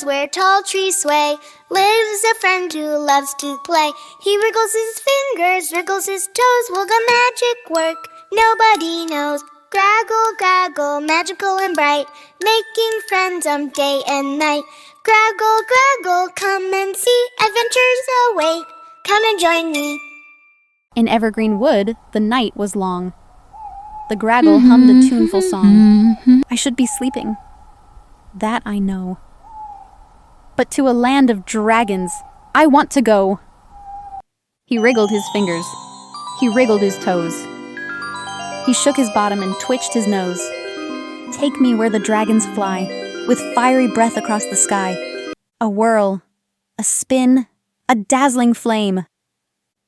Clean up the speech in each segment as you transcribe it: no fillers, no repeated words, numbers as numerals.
woods where tall trees sway, lives a friend who loves to play. He wriggles his fingers, wriggles his toes, will the magic work? Nobody knows. Graggle, graggle, magical and bright, making friends day and night. Graggle, graggle, come and see, adventures await. Come and join me. In Evergreen Wood, the night was long. The Graggle hummed a tuneful song. I should be sleeping. That I know. But to a land of dragons, I want to go. He wriggled his fingers. He wriggled his toes. He shook his bottom and twitched his nose. Take me where the dragons fly, with fiery breath across the sky. A whirl, a spin, a dazzling flame.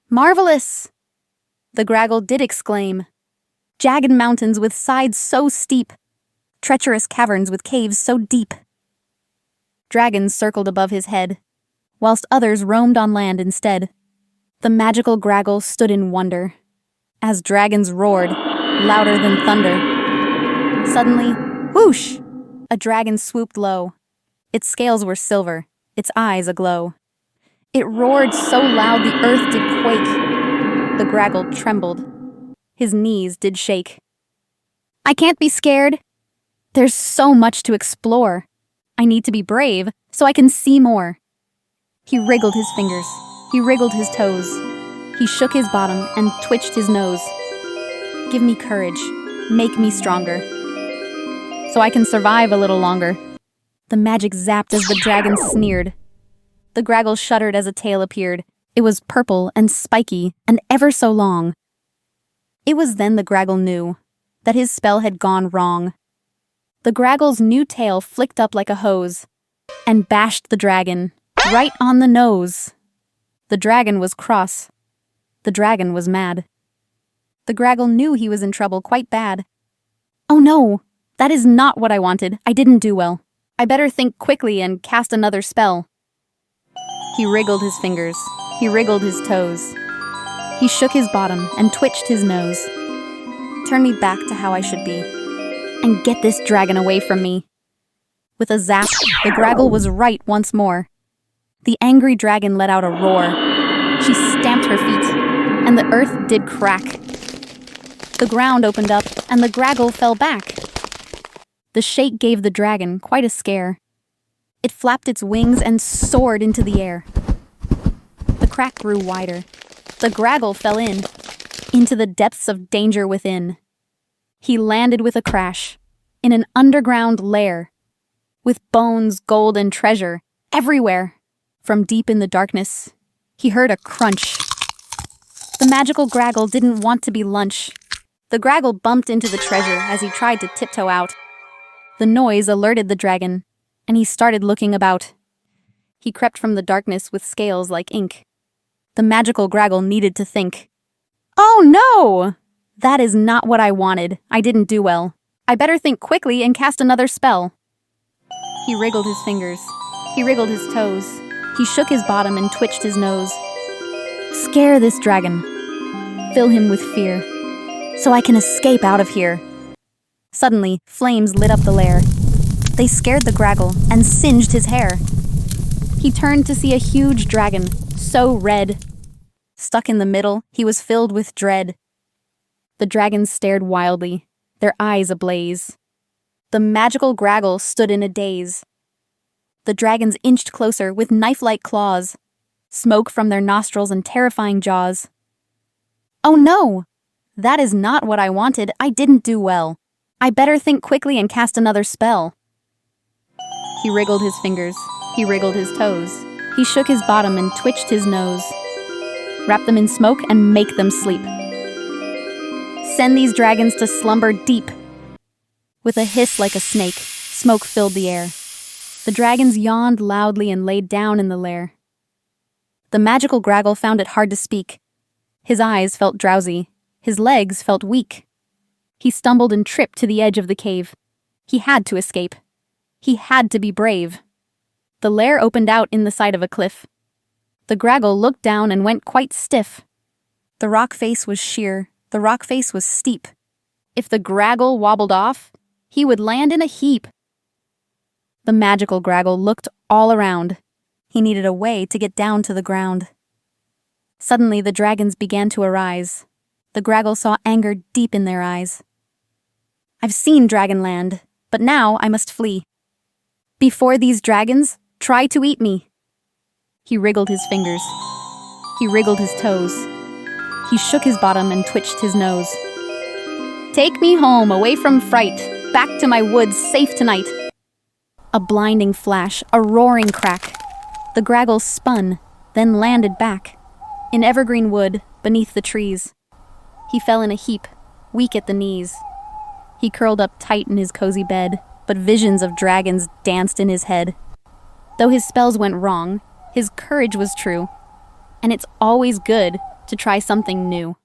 Marvelous! The Graggle did exclaim. Jagged mountains with sides so steep, treacherous caverns with caves so deep. Dragons circled above his head, whilst others roamed on land instead. The magical Graggle stood in wonder, as dragons roared, louder than thunder. Suddenly, whoosh! A dragon swooped low. Its scales were silver, its eyes aglow. It roared so loud the earth did quake. The Graggle trembled. His knees did shake. I can't be scared. There's so much to explore. I need to be brave so I can see more. He wriggled his fingers. He wriggled his toes. He shook his bottom and twitched his nose. Give me courage. Make me stronger. So I can survive a little longer. The magic zapped as the dragon sneered. The Graggle shuddered as a tail appeared. It was purple and spiky and ever so long. It was then the Graggle knew that his spell had gone wrong. The Graggle's new tail flicked up like a hose and bashed the dragon right on the nose. The dragon was cross. The dragon was mad. The Graggle knew he was in trouble quite bad. Oh no, that is not what I wanted. I didn't do well. I better think quickly and cast another spell. He wriggled his fingers. He wriggled his toes. He shook his bottom and twitched his nose. Turn me back to how I should be, and get this dragon away from me. With a zap, the Graggle was right once more. The angry dragon let out a roar. She stamped her feet, and the earth did crack. The ground opened up, and the Graggle fell back. The shake gave the dragon quite a scare. It flapped its wings and soared into the air. The crack grew wider. The Graggle fell into the depths of danger within. He landed with a crash, in an underground lair, with bones, gold, and treasure everywhere. From deep in the darkness, he heard a crunch. The magical Graggle didn't want to be lunch. The Graggle bumped into the treasure as he tried to tiptoe out. The noise alerted the dragon, and he started looking about. He crept from the darkness with scales like ink. The magical Graggle needed to think. Oh no! That is not what I wanted. I didn't do well. I better think quickly and cast another spell. He wriggled his fingers. He wriggled his toes. He shook his bottom and twitched his nose. Scare this dragon. Fill him with fear, so I can escape out of here. Suddenly, flames lit up the lair. They scared the Graggle and singed his hair. He turned to see a huge dragon, so red. Stuck in the middle, he was filled with dread. The dragons stared wildly, their eyes ablaze. The magical Graggle stood in a daze. The dragons inched closer with knife-like claws, smoke from their nostrils and terrifying jaws. Oh no! That is not what I wanted. I didn't do well. I better think quickly and cast another spell. He wriggled his fingers. He wriggled his toes. He shook his bottom and twitched his nose. Wrap them in smoke and make them sleep. Send these dragons to slumber deep. With a hiss like a snake, smoke filled the air. The dragons yawned loudly and laid down in the lair. The magical Graggle found it hard to speak. His eyes felt drowsy. His legs felt weak. He stumbled and tripped to the edge of the cave. He had to escape. He had to be brave. The lair opened out in the side of a cliff. The Graggle looked down and went quite stiff. The rock face was sheer. The rock face was steep. If the Graggle wobbled off, he would land in a heap. The Magical Graggle looked all around. He needed a way to get down to the ground. Suddenly, the dragons began to arise. The Graggle saw anger deep in their eyes. "I've seen Dragonland, but now I must flee. Before these dragons try to eat me." He wriggled his fingers. He wriggled his toes. He shook his bottom and twitched his nose. "Take me home, away from fright, back to my woods, safe tonight." A blinding flash, a roaring crack. The Graggle spun, then landed back. In Evergreen Wood, beneath the trees. He fell in a heap, weak at the knees. He curled up tight in his cozy bed, but visions of dragons danced in his head. Though his spells went wrong, his courage was true. And it's always good to try something new.